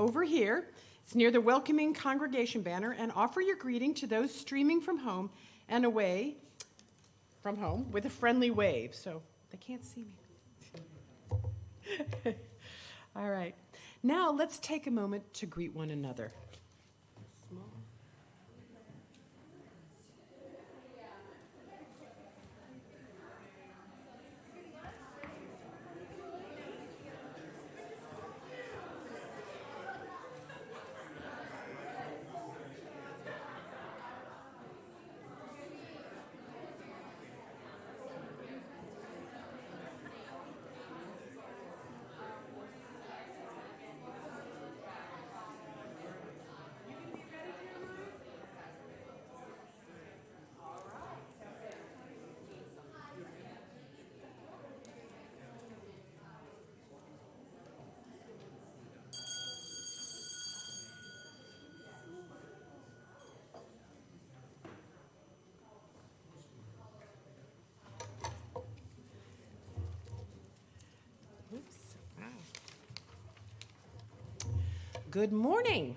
over here. It's near the welcoming congregation banner, and offer your greeting to those streaming from home and away from home with a friendly wave. So they can't see me. All right. Now let's take a moment to greet one another. Oops. Wow. Good morning.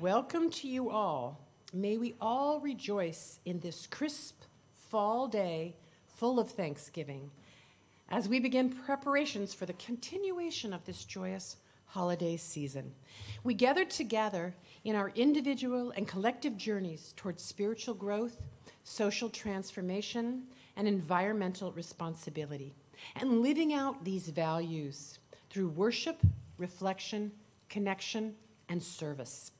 Welcome to you all. May we all rejoice in this crisp fall day full of Thanksgiving as we begin preparations for the continuation of this joyous holiday season. We gather together in our individual and collective journeys towards spiritual growth, social transformation, and environmental responsibility, and living out these values through worship, reflection, connection, and service.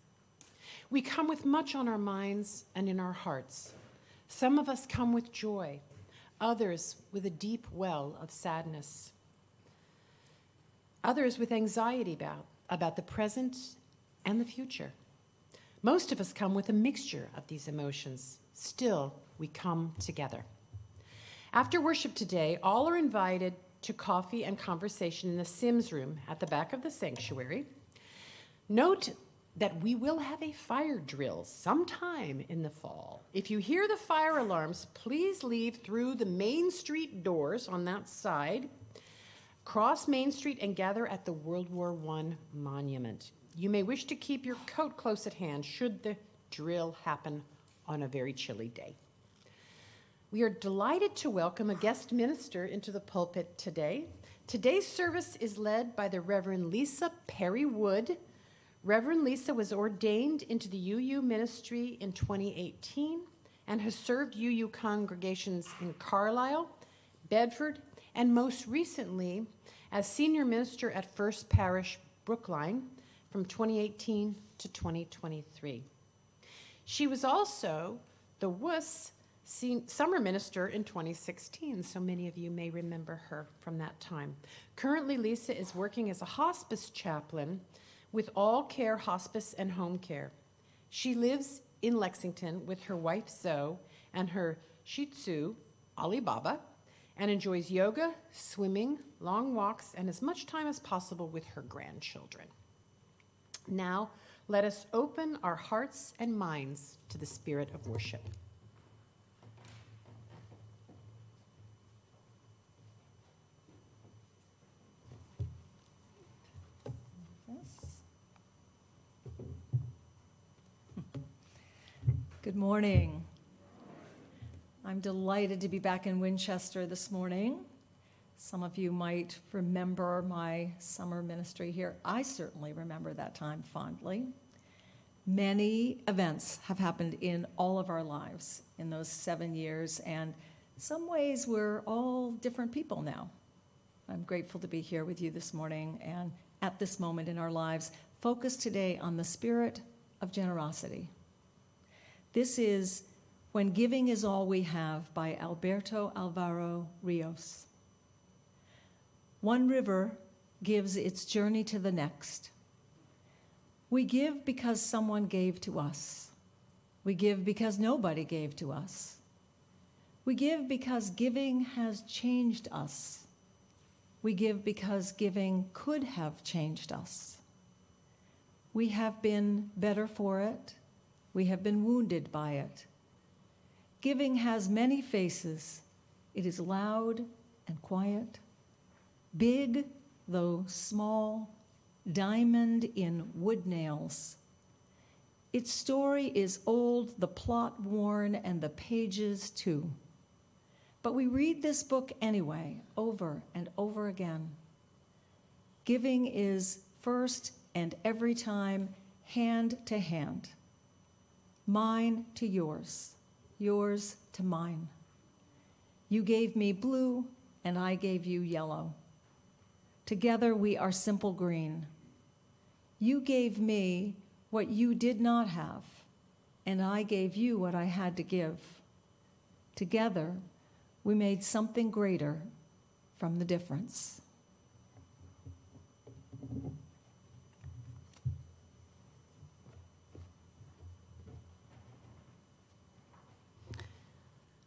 We come with much on our minds and in our hearts. Some of us come with joy, others with a deep well of sadness, others with anxiety about the present and the future. Most of us come with a mixture of these emotions. Still, we come together. After worship today, all are invited to coffee and conversation in the Sims room at the back of the sanctuary. Note that we will have a fire drill sometime in the fall. If you hear the fire alarms, please leave through the Main Street doors on that side, cross Main Street, and gather at the World War I monument. You may wish to keep your coat close at hand should the drill happen on a very chilly day. We are delighted to welcome a guest minister into the pulpit today. Today's service is led by the Reverend Lisa Perry Wood. Reverend Lisa was ordained into the UU ministry in 2018 and has served UU congregations in Carlisle, Bedford, and most recently as senior minister at First Parish Brookline from 2018 to 2023. She was also the WUS summer minister in 2016, so many of you may remember her from that time. Currently, Lisa is working as a hospice chaplain with All Care Hospice and Home Care. She lives in Lexington with her wife Zoe and her Shih Tzu, Alibaba, and enjoys yoga, swimming, long walks, and as much time as possible with her grandchildren. Now, let us open our hearts and minds to the spirit of worship. Good morning. I'm delighted to be back in Winchester this morning. Some of you might remember my summer ministry here. I certainly remember that time fondly. Many events have happened in all of our lives in those 7 years, and some ways we're all different people now. I'm grateful to be here with you this morning and at this moment in our lives, focused today on the spirit of generosity. This is When Giving Is All We Have by Alberto Alvaro Rios. One river gives its journey to the next. We give because someone gave to us. We give because nobody gave to us. We give because giving has changed us. We give because giving could have changed us. We have been better for it. We have been wounded by it. Giving has many faces. It is loud and quiet, big though small, diamond in wood nails. Its story is old, the plot worn, and the pages too. But we read this book anyway, over and over again. Giving is first and every time hand to hand. Mine to yours, yours to mine. You gave me blue, and I gave you yellow. Together we are simple green. You gave me what you did not have, and I gave you what I had to give. Together, we made something greater from the difference.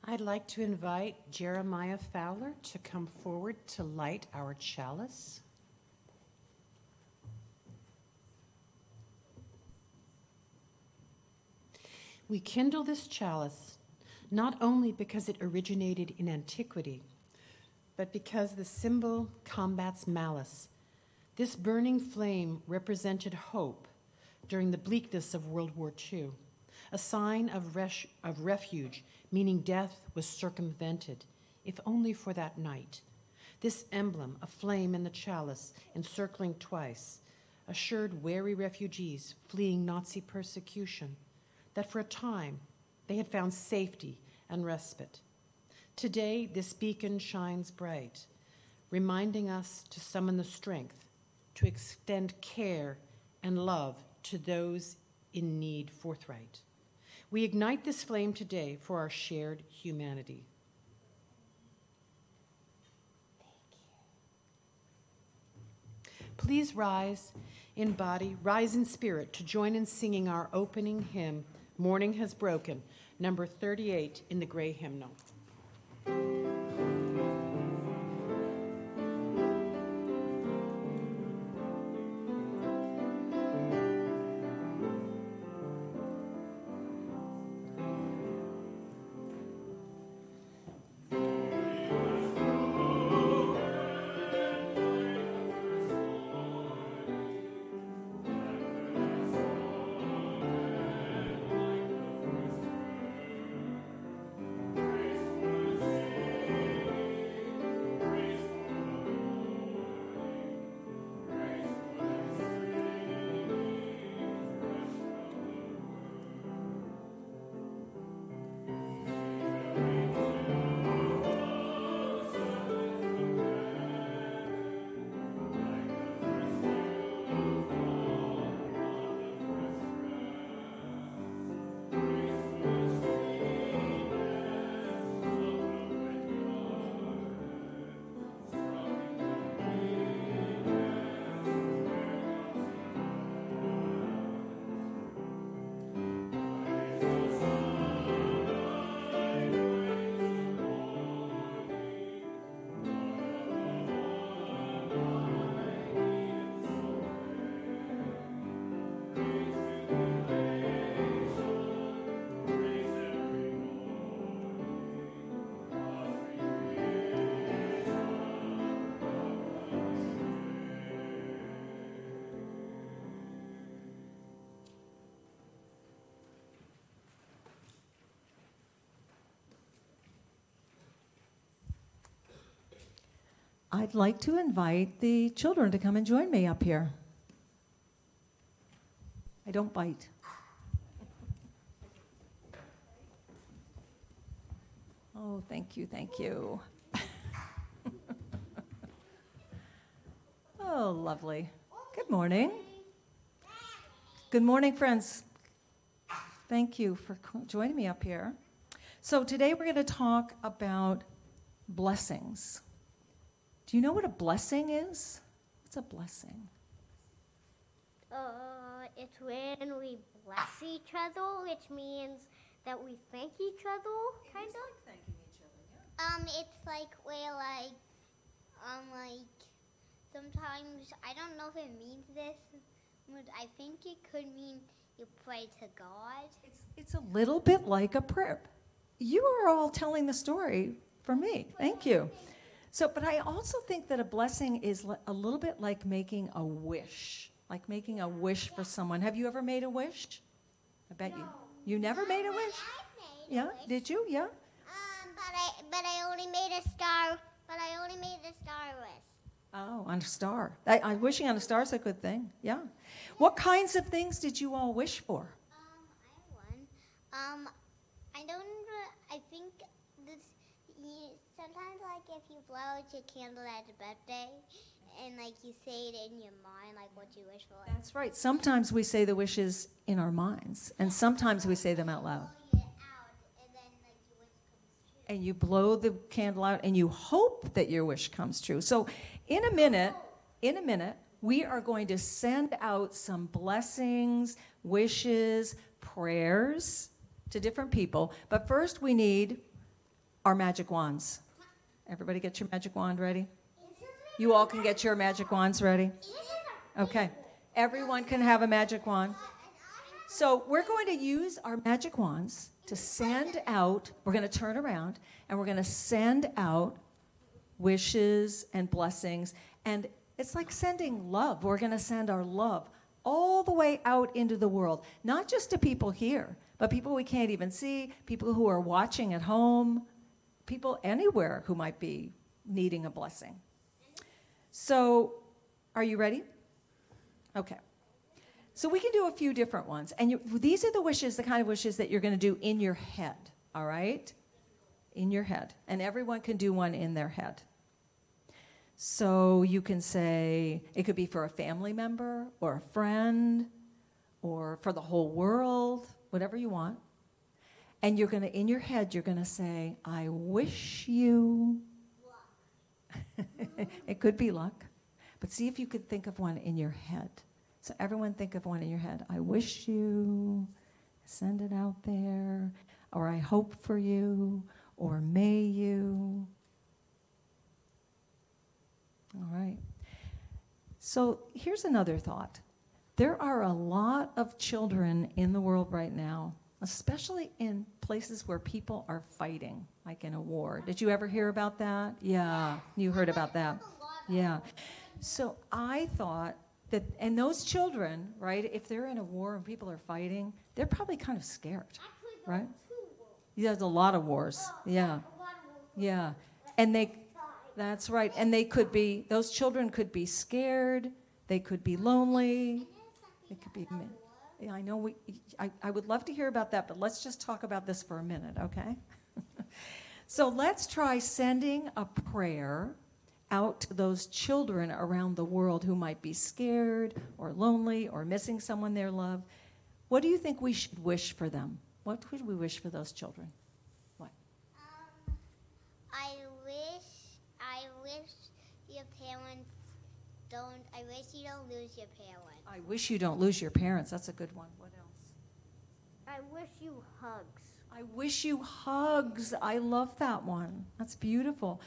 I'd like to invite Jeremiah Fowler to come forward to light our chalice. We kindle this chalice not only because it originated in antiquity, but because the symbol combats malice. This burning flame represented hope during the bleakness of World War II, a sign of refuge, meaning death was circumvented, if only for that night. This emblem, a flame in the chalice, encircling twice, assured wary refugees fleeing Nazi persecution that for a time they had found safety and respite. Today, this beacon shines bright, reminding us to summon the strength to extend care and love to those in need forthright. We ignite this flame today for our shared humanity. Please rise in body, rise in spirit to join in singing our opening hymn, Morning Has Broken, number 38 in the Gray Hymnal. I'd like to invite the children to come and join me up here. I don't bite. Oh, thank you, thank you. Oh, lovely. Good morning. Good morning, friends. Thank you for joining me up here. So today we're going to talk about blessings. Do you know what a blessing is? What's a blessing? It's when we bless each other, which means that we thank each other, kind of. Like thanking each other, yeah. It's like where sometimes I don't know if it means this, but I think it could mean you pray to God. It's a little bit like a prayer. You are all telling the story for me. Thank you. So, but I also think that a blessing is a little bit like making a wish. Like making a wish for someone. Have you ever made a wish? I bet you. You never made a wish? I made a Yeah? wish. Did you? Yeah? But I only made a star. But I only made a star wish. Oh, on a star. Wishing on a star is a good thing. Yeah. What kinds of things did you all wish for? I won. I don't. I think this. Sometimes, like, if you blow out your candle at a birthday, and like you say it in your mind, like what you wish for. That's right. Sometimes we say the wishes in our minds, and sometimes we say them out loud. Blow it out, and then like your wish comes true. And you blow the candle out, and you hope that your wish comes true. So, in a minute, we are going to send out some blessings, wishes, prayers to different people. But first, we need our magic wands. Everybody get your magic wand ready? You all can get your magic wands ready? Okay. Everyone can have a magic wand. So we're going to use our magic wands to send out, we're going to turn around, and we're going to send out wishes and blessings. And it's like sending love. We're going to send our love all the way out into the world, not just to people here, but people we can't even see, people who are watching at home, people anywhere who might be needing a blessing. So, are you ready? Okay. So we can do a few different ones. And these are the wishes, the kind of wishes that you're going to do in your head, all right? In your head. And everyone can do one in their head. So you can say, it could be for a family member or a friend or for the whole world, whatever you want. And you're going to, in your head, you're going to say, I wish you. It could be luck. But see if you could think of one in your head. So everyone think of one in your head. I wish you. Send it out there. Or I hope for you. Or may you. All right. So here's another thought. There are a lot of children in the world right now, especially in places where people are fighting, like in a war. Did you ever hear about that? Yeah, you heard about that. Yeah. So I thought that, and those children, right, if they're in a war and people are fighting, they're probably kind of scared, right? Yeah, there's a lot of wars. Yeah. Yeah. And that's right. And they could be, those children could be scared. They could be lonely. It could be, yeah, I know I would love to hear about that, but let's just talk about this for a minute, okay? So let's try sending a prayer out to those children around the world who might be scared or lonely or missing someone they love. What do you think we should wish for them? What would we wish for those children? What? I wish your parents don't. I wish you don't lose your parents. I wish you don't lose your parents. That's a good one. What else? I wish you hugs. I wish you hugs. I love that one. That's beautiful.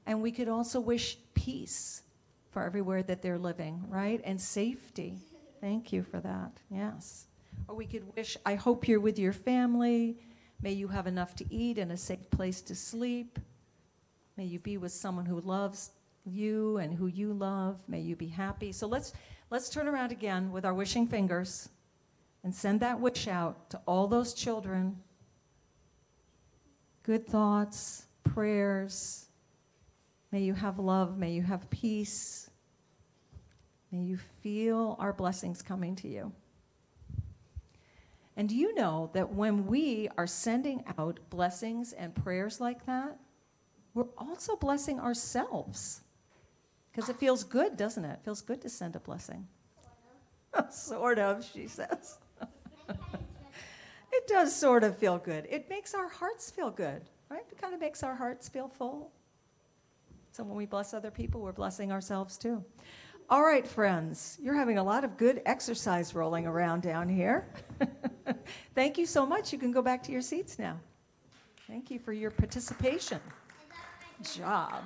And we could also wish peace for everywhere that they're living, right? And safety. Thank you for that. Yes. Or we could wish, I hope you're with your family. May you have enough to eat and a safe place to sleep. May you be with someone who loves you and who you love. May you be happy. So let's turn around again with our wishing fingers and send that wish out to all those children. Good thoughts, prayers. May you have love. May you have peace. May you feel our blessings coming to you. And do you know that when we are sending out blessings and prayers like that, we're also blessing ourselves? Because it feels good, doesn't it? It feels good to send a blessing. Sort of, she says. It does sort of feel good. It makes our hearts feel good, right? It kind of makes our hearts feel full. So when we bless other people, we're blessing ourselves too. All right, friends, you're having a lot of good exercise rolling around down here. Thank you so much. You can go back to your seats now. Thank you for your participation. Job.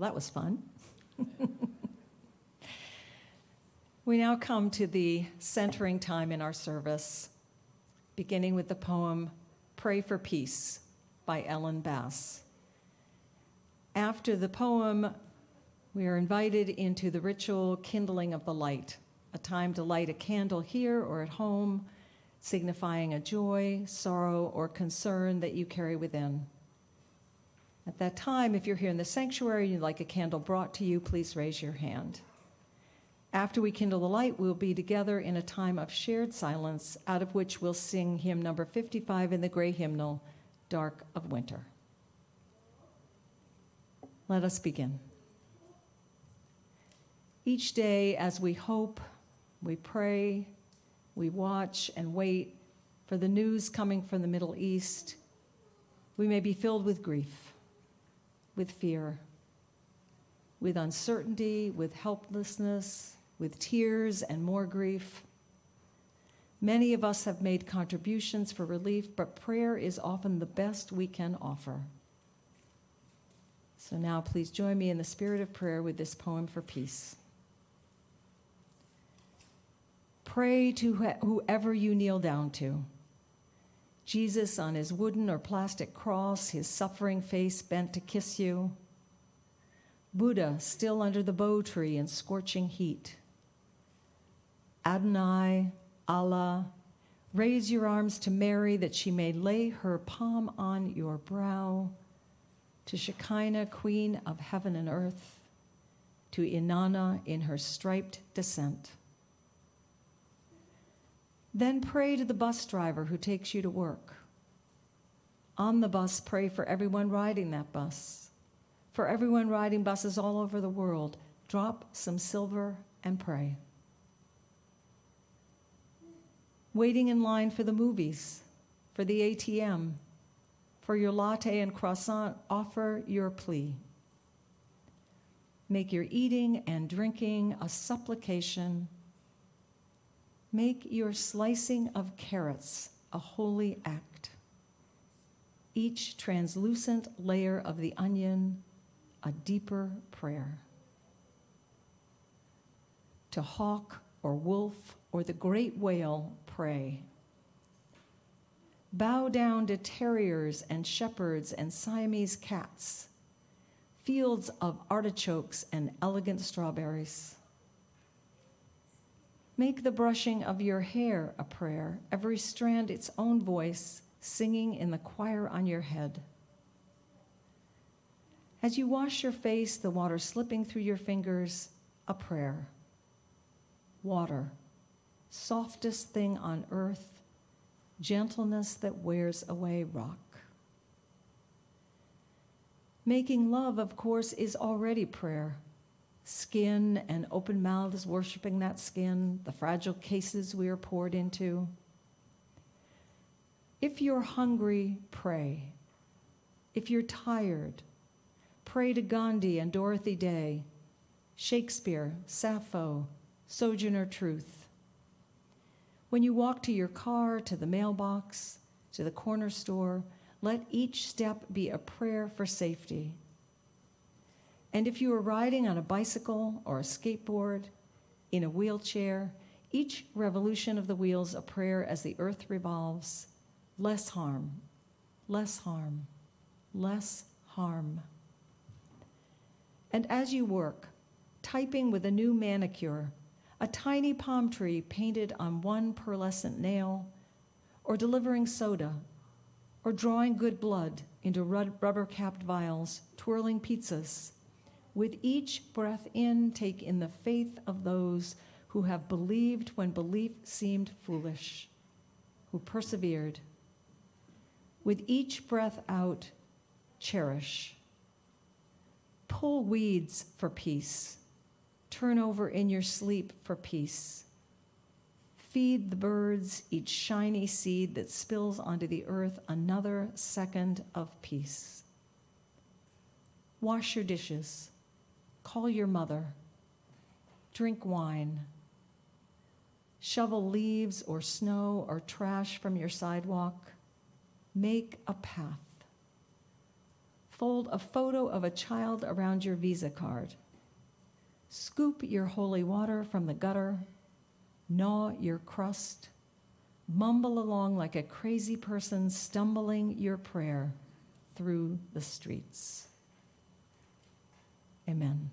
that was fun. We now come to the centering time in our service, beginning with the poem Pray for Peace by Ellen Bass. After the poem, we are invited into the ritual kindling of the light, a time to light a candle here or at home, signifying a joy, sorrow, or concern that you carry within. At that time, if you're here in the sanctuary and you'd like a candle brought to you, please raise your hand. After we kindle the light, we'll be together in a time of shared silence, out of which we'll sing hymn number 55 in the gray hymnal, Dark of Winter. Let us begin. Each day, as we hope, we pray, we watch and wait for the news coming from the Middle East, we may be filled with grief, with fear, with uncertainty, with helplessness, with tears and more grief. Many of us have made contributions for relief, but prayer is often the best we can offer. So now please join me in the spirit of prayer with this poem for peace. Pray to whoever you kneel down to. Jesus on his wooden or plastic cross, his suffering face bent to kiss you. Buddha still under the bow tree in scorching heat. Adonai, Allah, raise your arms to Mary that she may lay her palm on your brow. To Shekinah, Queen of heaven and earth. To Inanna in her striped descent. Then pray to the bus driver who takes you to work. On the bus, pray for everyone riding that bus. For everyone riding buses all over the world, drop some silver and pray. Waiting in line for the movies, for the ATM, for your latte and croissant, offer your plea. Make your eating and drinking a supplication. Make your slicing of carrots a holy act. Each translucent layer of the onion, a deeper prayer. To hawk or wolf or the great whale, pray. Bow down to terriers and shepherds and Siamese cats, fields of artichokes and elegant strawberries. Make the brushing of your hair a prayer, every strand its own voice, singing in the choir on your head. As you wash your face, the water slipping through your fingers, a prayer. Water, softest thing on earth, gentleness that wears away rock. Making love, of course, is already prayer. Skin and open mouths worshiping that skin, the fragile cases we are poured into. If you're hungry, pray. If you're tired, pray to Gandhi and Dorothy Day, Shakespeare, Sappho, Sojourner Truth. When you walk to your car, to the mailbox, to the corner store, let each step be a prayer for safety. And if you are riding on a bicycle or a skateboard, in a wheelchair, each revolution of the wheels a prayer as the earth revolves. Less harm, less harm, less harm. And as you work, typing with a new manicure, a tiny palm tree painted on one pearlescent nail, or delivering soda, or drawing good blood into rubber-capped vials, twirling pizzas. With each breath in, take in the faith of those who have believed when belief seemed foolish, who persevered. With each breath out, cherish. Pull weeds for peace. Turn over in your sleep for peace. Feed the birds each shiny seed that spills onto the earth another second of peace. Wash your dishes. Call your mother. Drink wine. Shovel leaves or snow or trash from your sidewalk. Make a path. fold a photo of a child around your Visa card. Scoop your holy water from the gutter, gnaw your crust, mumble along like a crazy person stumbling your prayer through the streets. Amen.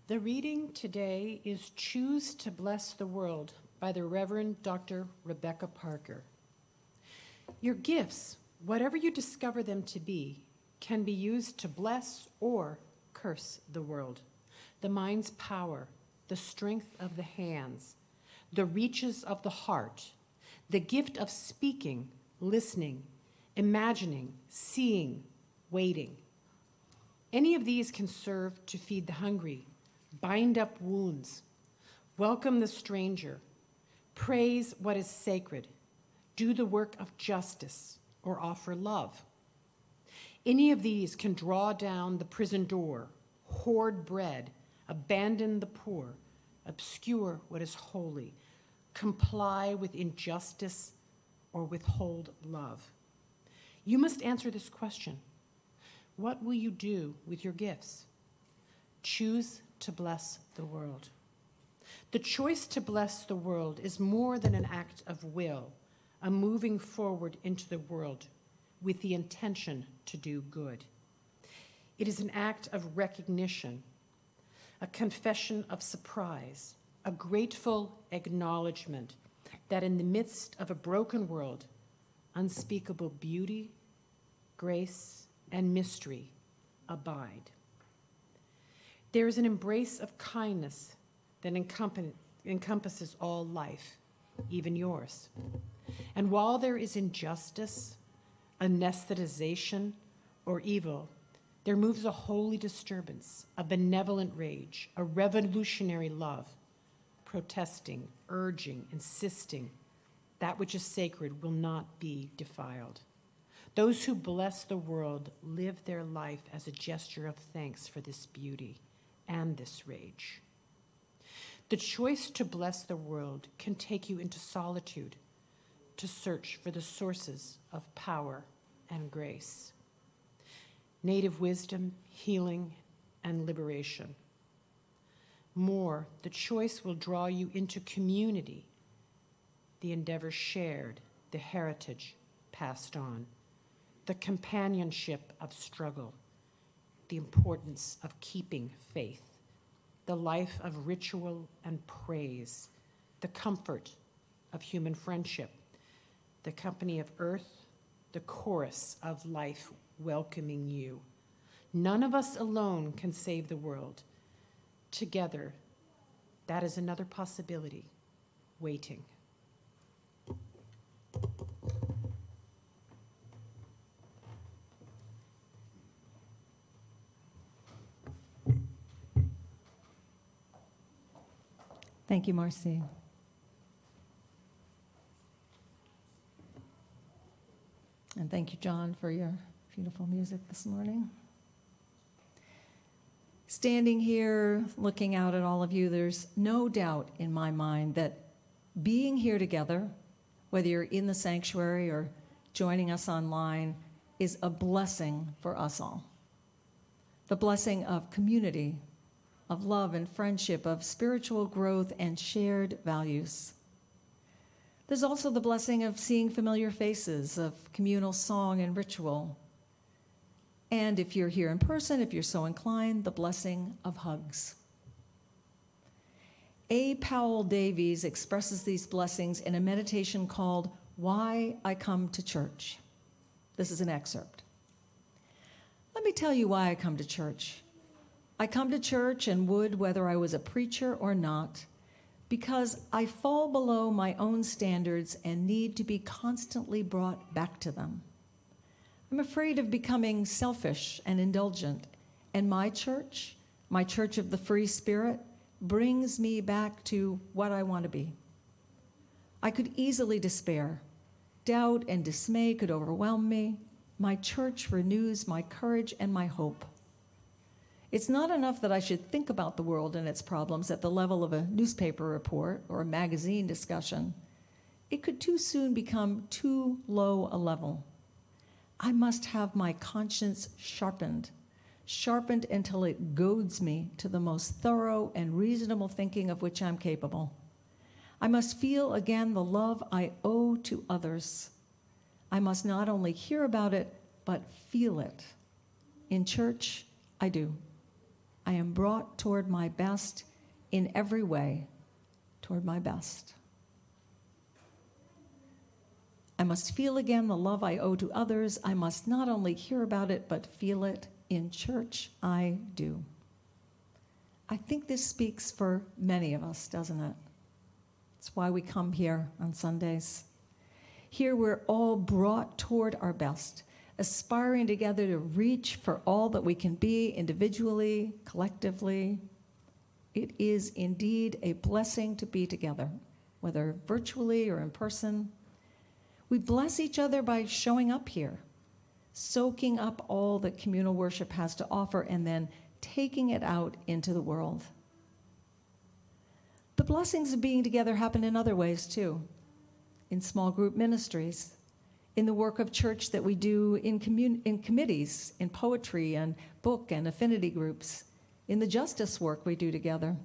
The reading today is Choose to Bless the World by the Reverend Dr. Rebecca Parker. Your gifts, whatever you discover them to be, can be used to bless or curse the world. The mind's power, the strength of the hands, the reaches of the heart, the gift of speaking, listening, imagining, seeing, waiting. Any of these can serve to feed the hungry, bind up wounds, welcome the stranger, praise what is sacred, do the work of justice, or offer love. Any of these can draw down the prison door, hoard bread, abandon the poor, obscure what is holy, comply with injustice, or withhold love. You must answer this question. What will you do with your gifts? Choose to bless the world. The choice to bless the world is more than an act of will, a moving forward into the world with the intention to do good. It is an act of recognition, a confession of surprise, a grateful acknowledgement that in the midst of a broken world, unspeakable beauty, grace, and mystery abide. There is an embrace of kindness that encompasses all life, even yours. And while there is injustice, anesthetization, or evil, there moves a holy disturbance, a benevolent rage, a revolutionary love, protesting, urging, insisting, that which is sacred will not be defiled. Those who bless the world live their life as a gesture of thanks for this beauty and this rage. The choice to bless the world can take you into solitude to search for the sources of power and grace, native wisdom, healing, and liberation. More, the choice will draw you into community, the endeavor shared, the heritage passed on, the companionship of struggle, the importance of keeping faith, the life of ritual and praise, the comfort of human friendship, the company of earth, the chorus of life welcoming you. None of us alone can save the world. Together, that is another possibility waiting. Thank you, Marcy. And thank you, John, for your beautiful music this morning. Standing here, looking out at all of you, there's no doubt in my mind that being here together, whether you're in the sanctuary or joining us online, is a blessing for us all. The blessing of community, of love and friendship, of spiritual growth and shared values. There's also the blessing of seeing familiar faces, of communal song and ritual. And if you're here in person, if you're so inclined, the blessing of hugs. A. Powell Davies expresses these blessings in a meditation called Why I Come to Church. This is an excerpt. Let me tell you why I come to church. I come to church and would whether I was a preacher or not, because I fall below my own standards and need to be constantly brought back to them. I'm afraid of becoming selfish and indulgent, and my church of the free spirit, brings me back to what I want to be. I could easily despair. Doubt and dismay could overwhelm me. My church renews my courage and my hope. It's not enough that I should think about the world and its problems at the level of a newspaper report or a magazine discussion. It could too soon become too low a level. I must have my conscience sharpened until it goads me to the most thorough and reasonable thinking of which I'm capable. I must feel again the love I owe to others. I must not only hear about it, but feel it. In church, I do. I am brought toward my best in every way, toward my best. I must feel again the love I owe to others. I must not only hear about it, but feel it. In church, I do. I think this speaks for many of us, doesn't it? It's why we come here on Sundays. Here we're all brought toward our best, aspiring together to reach for all that we can be individually, collectively. It is indeed a blessing to be together, whether virtually or in person. We bless each other by showing up here, soaking up all that communal worship has to offer, and then taking it out into the world. The blessings of being together happen in other ways too, in small group ministries, in the work of church that we do in committees, in poetry and book and affinity groups, in the justice work we do together,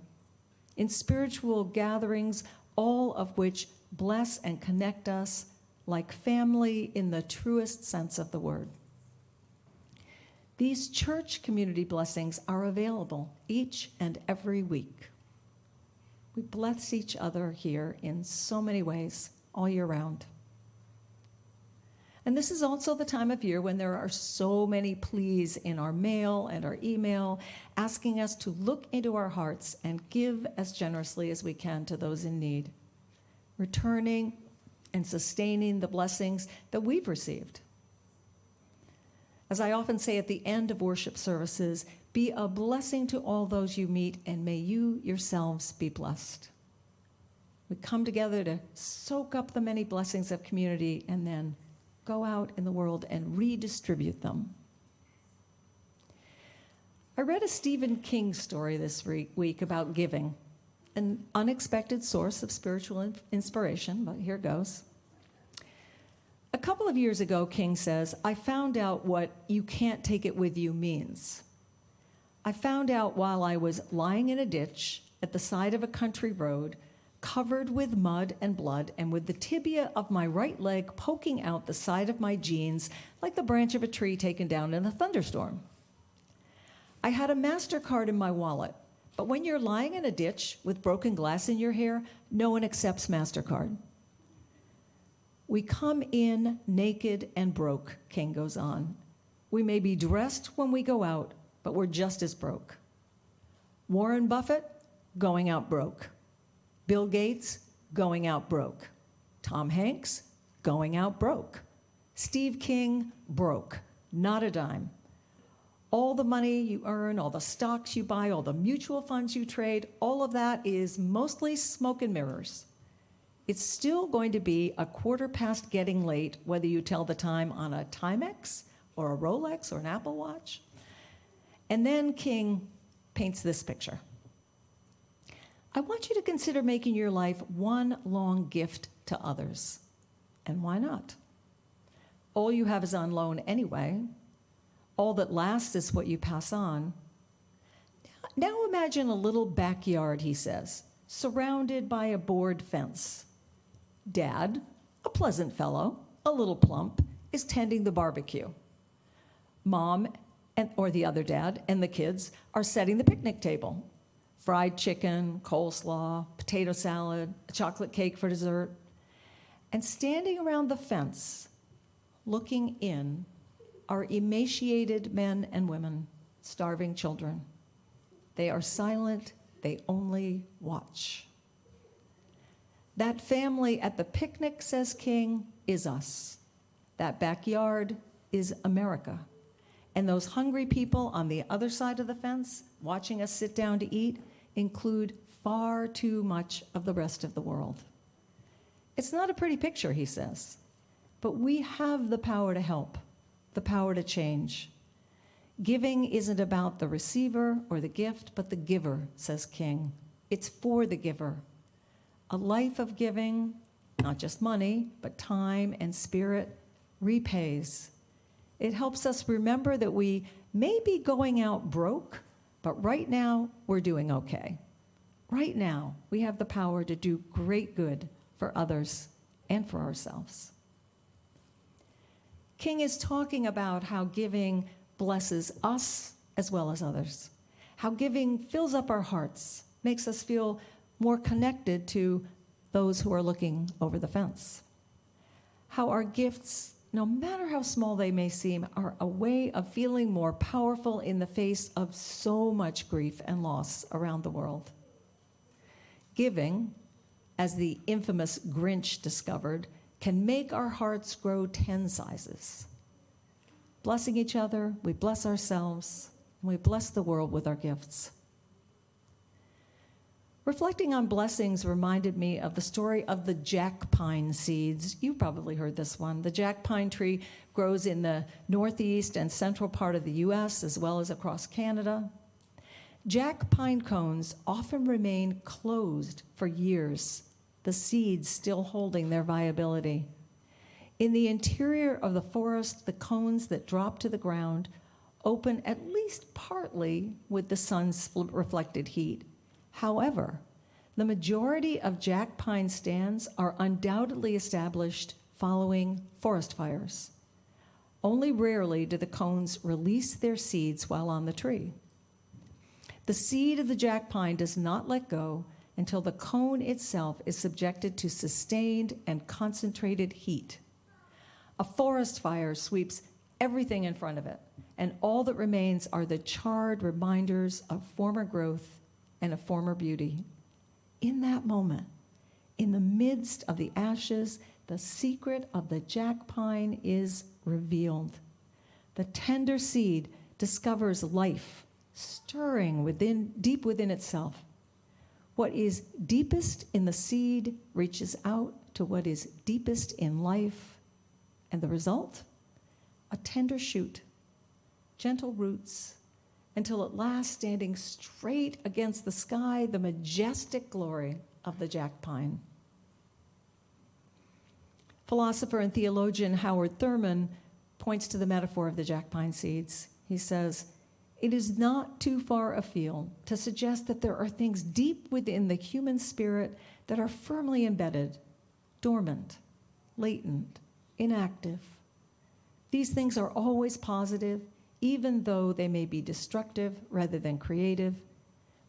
in spiritual gatherings, all of which bless and connect us like family in the truest sense of the word. These church community blessings are available each and every week. We bless each other here in so many ways all year round. And this is also the time of year when there are so many pleas in our mail and our email asking us to look into our hearts and give as generously as we can to those in need, returning and sustaining the blessings that we've received. As I often say at the end of worship services, be a blessing to all those you meet, and may you yourselves be blessed. We come together to soak up the many blessings of community and then go out in the world and redistribute them. I read a Stephen King story this week about giving, an unexpected source of spiritual inspiration, but here goes. A couple of years ago, King says, I found out what "you can't take it with you" means. I found out while I was lying in a ditch at the side of a country road, covered with mud and blood, and with the tibia of my right leg poking out the side of my jeans like the branch of a tree taken down in a thunderstorm. I had a MasterCard in my wallet, but when you're lying in a ditch with broken glass in your hair, no one accepts MasterCard. We come in naked and broke, King goes on. We may be dressed when we go out, but we're just as broke. Warren Buffett, going out broke. Bill Gates, going out broke. Tom Hanks, going out broke. Steve King, broke. Not a dime. All the money you earn, all the stocks you buy, all the mutual funds you trade, all of that is mostly smoke and mirrors. It's still going to be a quarter past getting late, whether you tell the time on a Timex or a Rolex or an Apple Watch. And then King paints this picture. I want you to consider making your life one long gift to others. And why not? All you have is on loan anyway. All that lasts is what you pass on. Now imagine a little backyard, he says, surrounded by a board fence. Dad, a pleasant fellow, a little plump, is tending the barbecue. Mom, or the other dad, and the kids are setting the picnic table. Fried chicken, coleslaw, potato salad, a chocolate cake for dessert. And standing around the fence, looking in, are emaciated men and women, starving children. They are silent, they only watch. That family at the picnic, says King, is us. That backyard is America. And those hungry people on the other side of the fence, watching us sit down to eat, include far too much of the rest of the world. It's not a pretty picture, he says, but we have the power to help, the power to change. Giving isn't about the receiver or the gift, but the giver, says King. It's for the giver. A life of giving, not just money, but time and spirit, repays. It helps us remember that we may be going out broke, but right now we're doing okay. Right now, we have the power to do great good for others and for ourselves. King is talking about how giving blesses us as well as others, how giving fills up our hearts, makes us feel more connected to those who are looking over the fence. How our gifts, no matter how small they may seem, are a way of feeling more powerful in the face of so much grief and loss around the world. Giving, as the infamous Grinch discovered, can make our hearts grow 10 sizes. Blessing each other, we bless ourselves, and we bless the world with our gifts. Reflecting on blessings reminded me of the story of the jack pine seeds. You've probably heard this one. The jack pine tree grows in the northeast and central part of the U.S., as well as across Canada. Jack pine cones often remain closed for years, the seeds still holding their viability. In the interior of the forest, the cones that drop to the ground open at least partly with the sun's reflected heat. However, the majority of jack pine stands are undoubtedly established following forest fires. Only rarely do the cones release their seeds while on the tree. The seed of the jack pine does not let go until the cone itself is subjected to sustained and concentrated heat. A forest fire sweeps everything in front of it, and all that remains are the charred reminders of former growth and of former beauty. In that moment, in the midst of the ashes, the secret of the jack pine is revealed. The tender seed discovers life stirring deep within itself. What is deepest in the seed reaches out to what is deepest in life, and the result? A tender shoot, gentle roots, until at last, standing straight against the sky, the majestic glory of the jack pine. Philosopher and theologian Howard Thurman points to the metaphor of the jack pine seeds. He says, "It is not too far afield to suggest that there are things deep within the human spirit that are firmly embedded, dormant, latent, inactive. These things are always positive, even though they may be destructive rather than creative,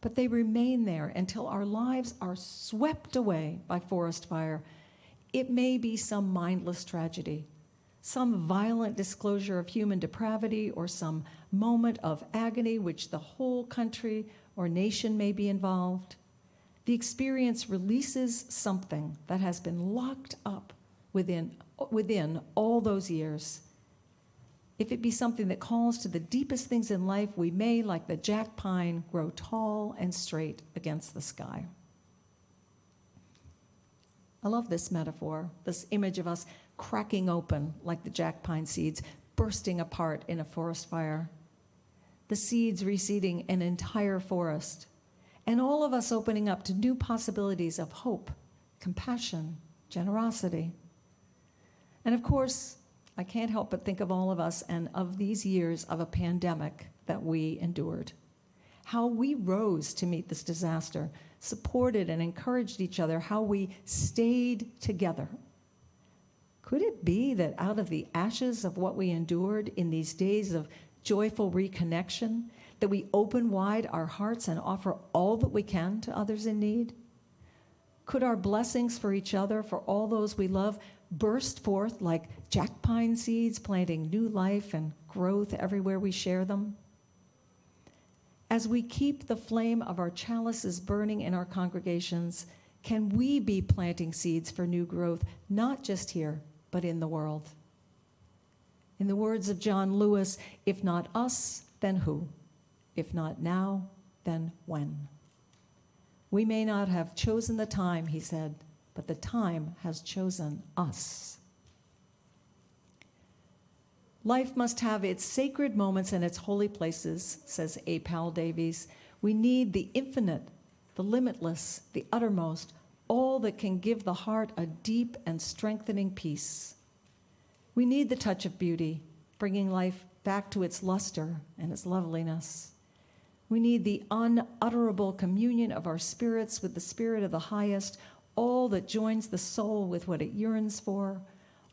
but they remain there until our lives are swept away by forest fire. It may be some mindless tragedy, some violent disclosure of human depravity, or some moment of agony which the whole country or nation may be involved. The experience releases something that has been locked up within all those years. If it be something that calls to the deepest things in life, we may, like the jack pine, grow tall and straight against the sky." I love this metaphor, this image of us cracking open like the jack pine seeds, bursting apart in a forest fire. The seeds reseeding an entire forest, and all of us opening up to new possibilities of hope, compassion, generosity. And of course, I can't help but think of all of us and of these years of a pandemic that we endured. How we rose to meet this disaster, supported and encouraged each other, how we stayed together. Could it be that out of the ashes of what we endured in these days of joyful reconnection, that we open wide our hearts and offer all that we can to others in need? Could our blessings for each other, for all those we love, burst forth like jack pine seeds, planting new life and growth everywhere we share them? As we keep the flame of our chalices burning in our congregations, can we be planting seeds for new growth, not just here, but in the world? In the words of John Lewis, if not us, then who? If not now, then when? We may not have chosen the time, he said, but the time has chosen us. Life must have its sacred moments and its holy places, says A. Powell Davies. We need the infinite, the limitless, the uttermost, all that can give the heart a deep and strengthening peace. We need the touch of beauty, bringing life back to its luster and its loveliness. We need the unutterable communion of our spirits with the Spirit of the highest, all that joins the soul with what it yearns for,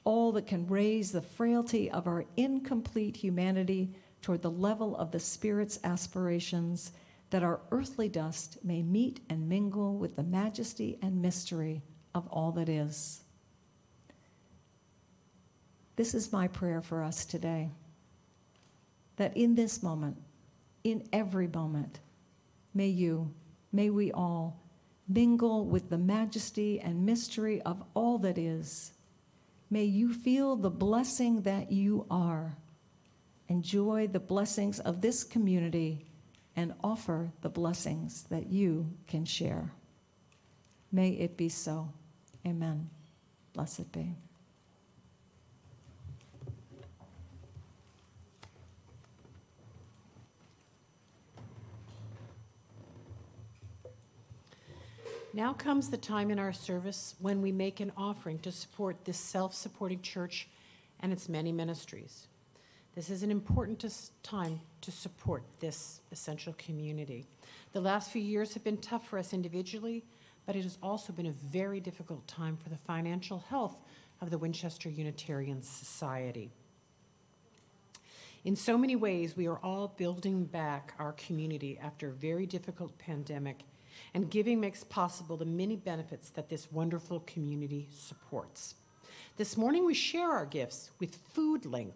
all that can raise the frailty of our incomplete humanity toward the level of the Spirit's aspirations, that our earthly dust may meet and mingle with the majesty and mystery of all that is. This is my prayer for us today, that in this moment, in every moment, may we all mingle with the majesty and mystery of all that is. May you feel the blessing that you are, enjoy the blessings of this community, and offer the blessings that you can share. May it be so. Amen. Blessed be. Now comes the time in our service when we make an offering to support this self-supporting church and its many ministries. This is an important time to support this essential community. The last few years have been tough for us individually, but it has also been a very difficult time for the financial health of the Winchester Unitarian Society. In so many ways, we are all building back our community after a very difficult pandemic, and giving makes possible the many benefits that this wonderful community supports. This morning, we share our gifts with FoodLink,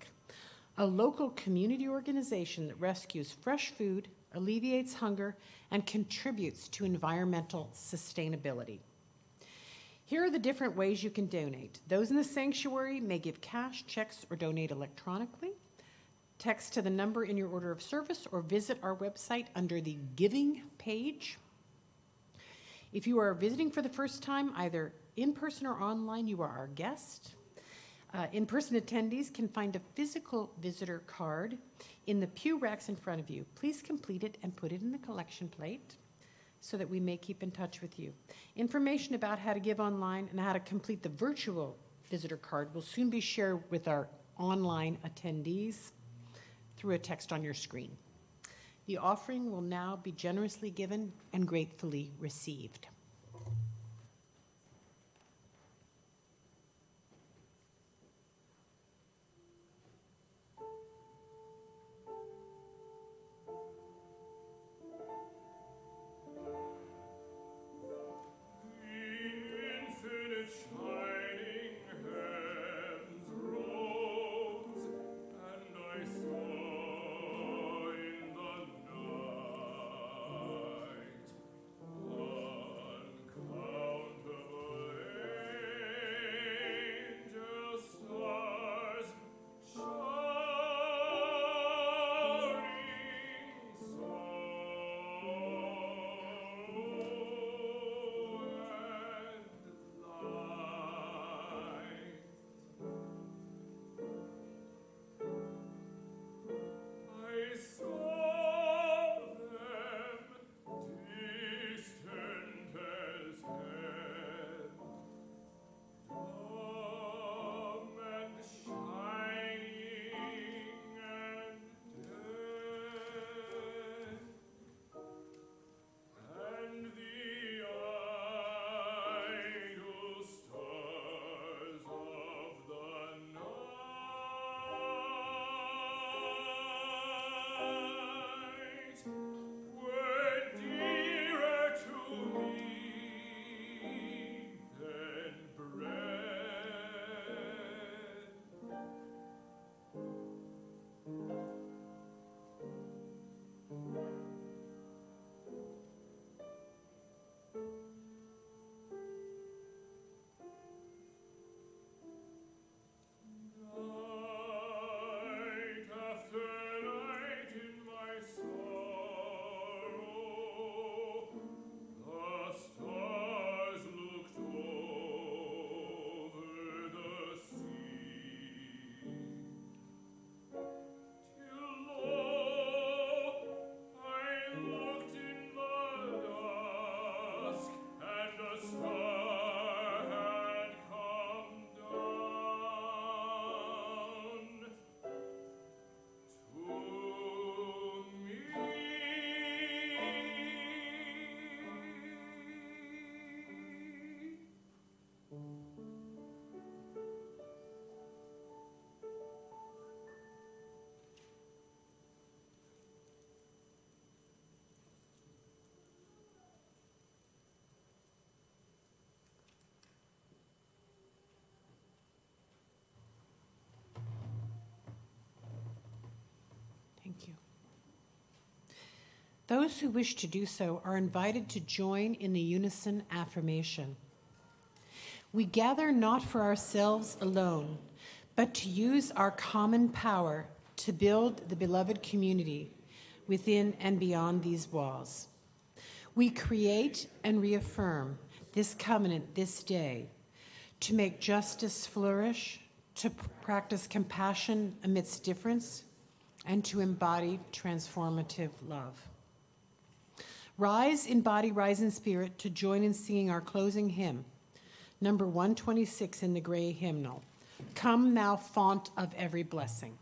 a local community organization that rescues fresh food, alleviates hunger, and contributes to environmental sustainability. Here are the different ways you can donate. Those in the sanctuary may give cash, checks, or donate electronically. Text to the number in your order of service or visit our website under the Giving page. If you are visiting for the first time, either in person or online, you are our guest. In-person attendees can find a physical visitor card in the pew racks in front of you. Please complete it and put it in the collection plate so that we may keep in touch with you. Information about how to give online and how to complete the virtual visitor card will soon be shared with our online attendees through a text on your screen. The offering will now be generously given and gratefully received. Thank you. Those who wish to do so are invited to join in the unison affirmation. We gather not for ourselves alone, but to use our common power to build the beloved community within and beyond these walls. We create and reaffirm this covenant this day to make justice flourish, to practice compassion amidst difference, and to embody transformative love. Rise in body, rise in spirit to join in singing our closing hymn, number 126 in the gray hymnal. Come, thou fount of every blessing.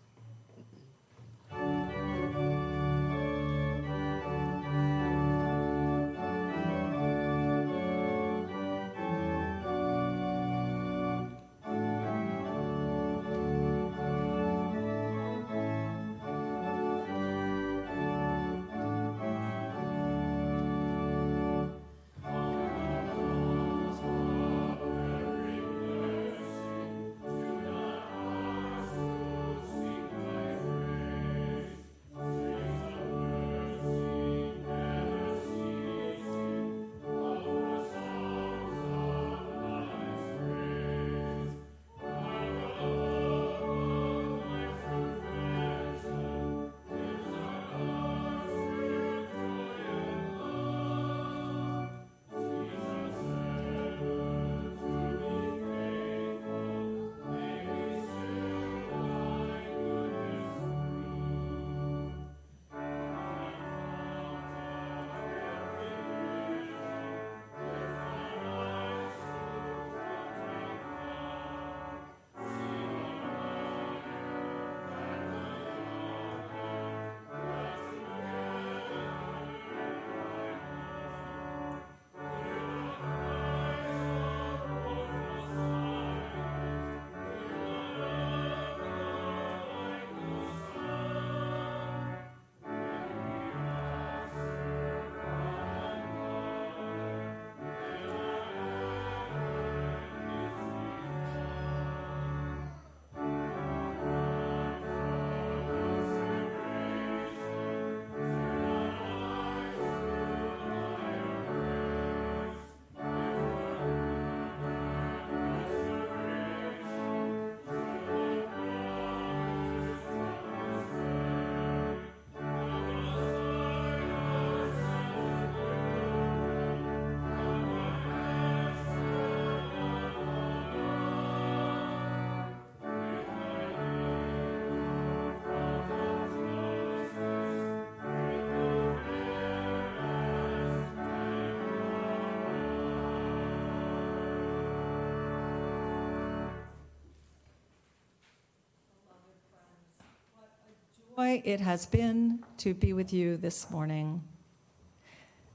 Joy it has been to be with you this morning.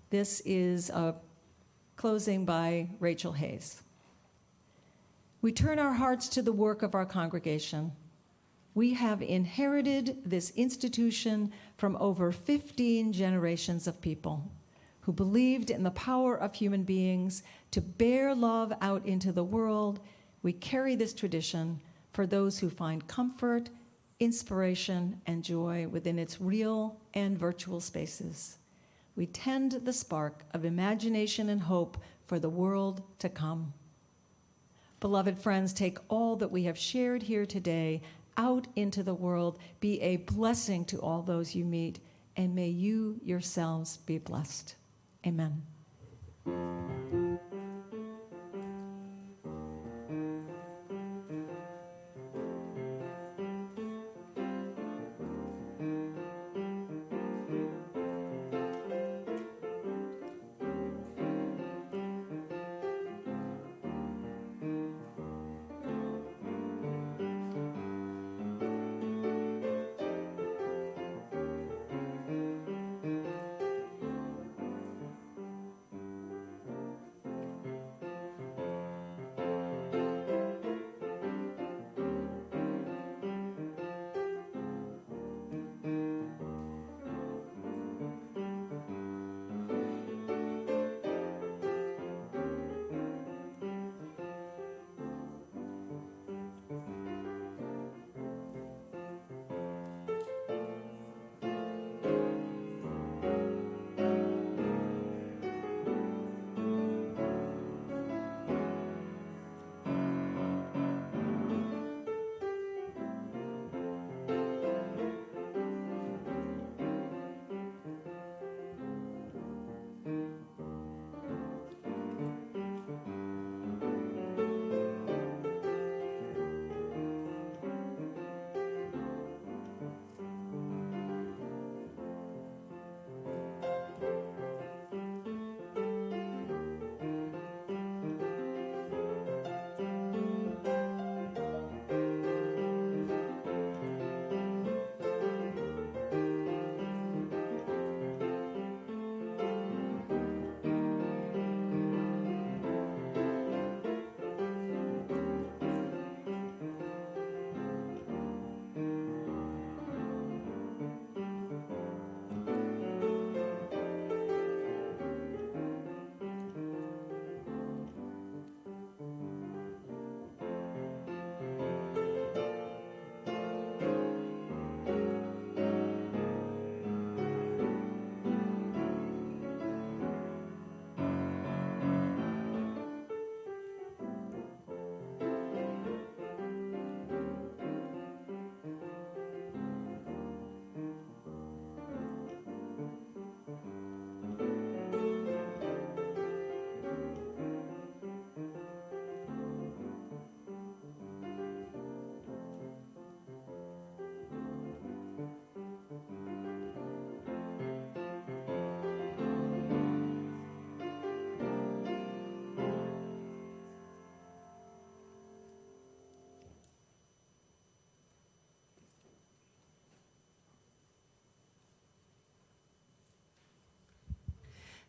This is a closing by Rachel Hayes. We turn our hearts to the work of our congregation. We have inherited this institution from over 15 generations of people who believed in the power of human beings to bear love out into the world. We carry this tradition for those who find comfort, inspiration, and joy within its real and virtual spaces. We tend the spark of imagination and hope for the world to come. Beloved friends, take all that we have shared here today out into the world. Be a blessing to all those you meet, and may you yourselves be blessed. Amen.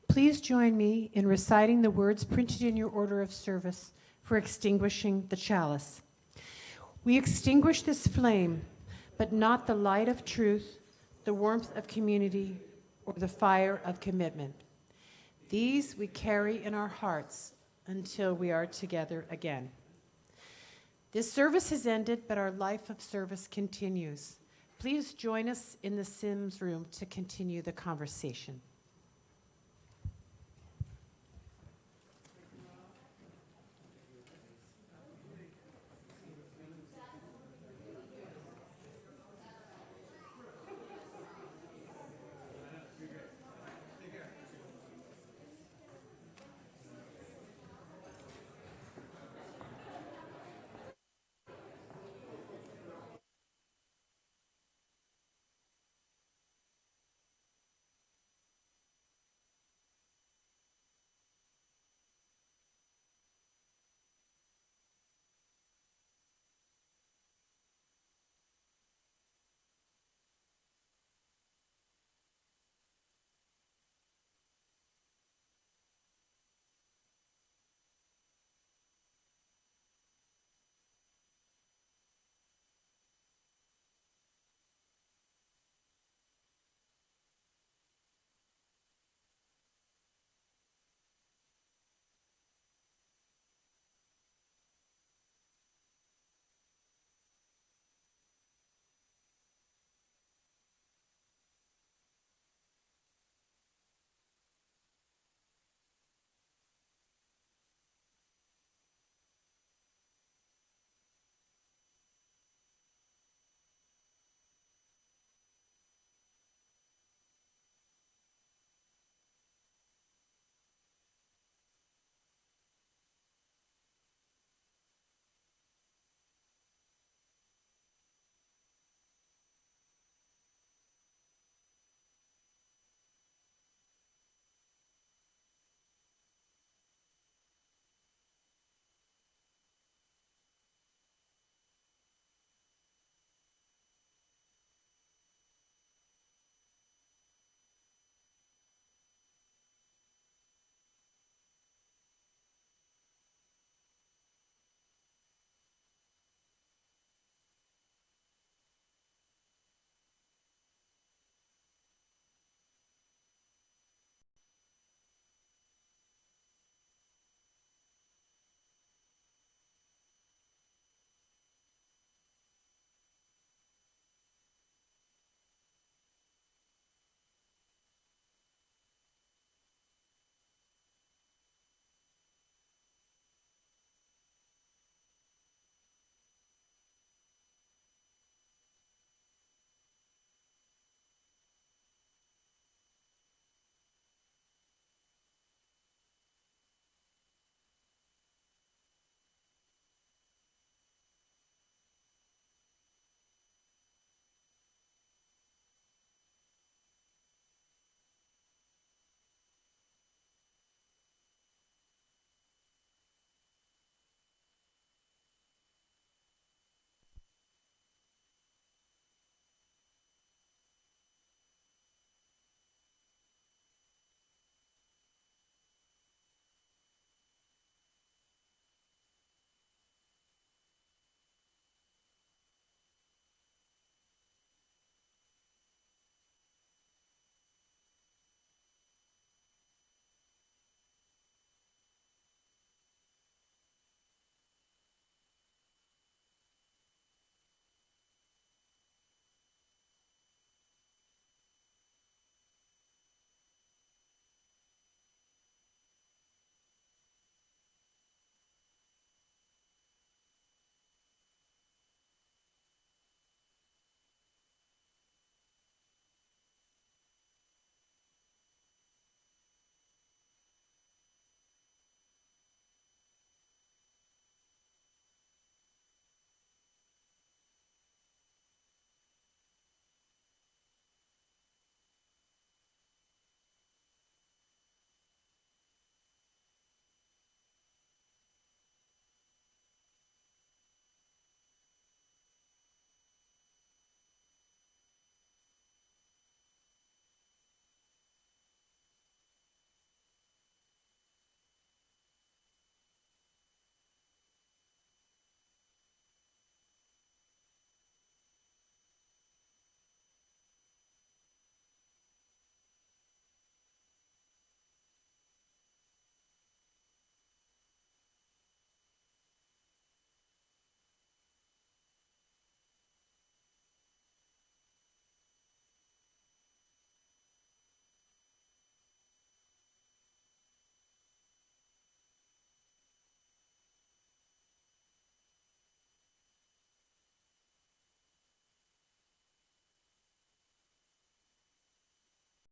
Please join me in reciting the words printed in your order of service for extinguishing the chalice. We extinguish this flame, but not the light of truth, the warmth of community, or the fire of commitment. These we carry in our hearts until we are together again. This service has ended, but our life of service continues. Please join us in the Sims room to continue the conversation.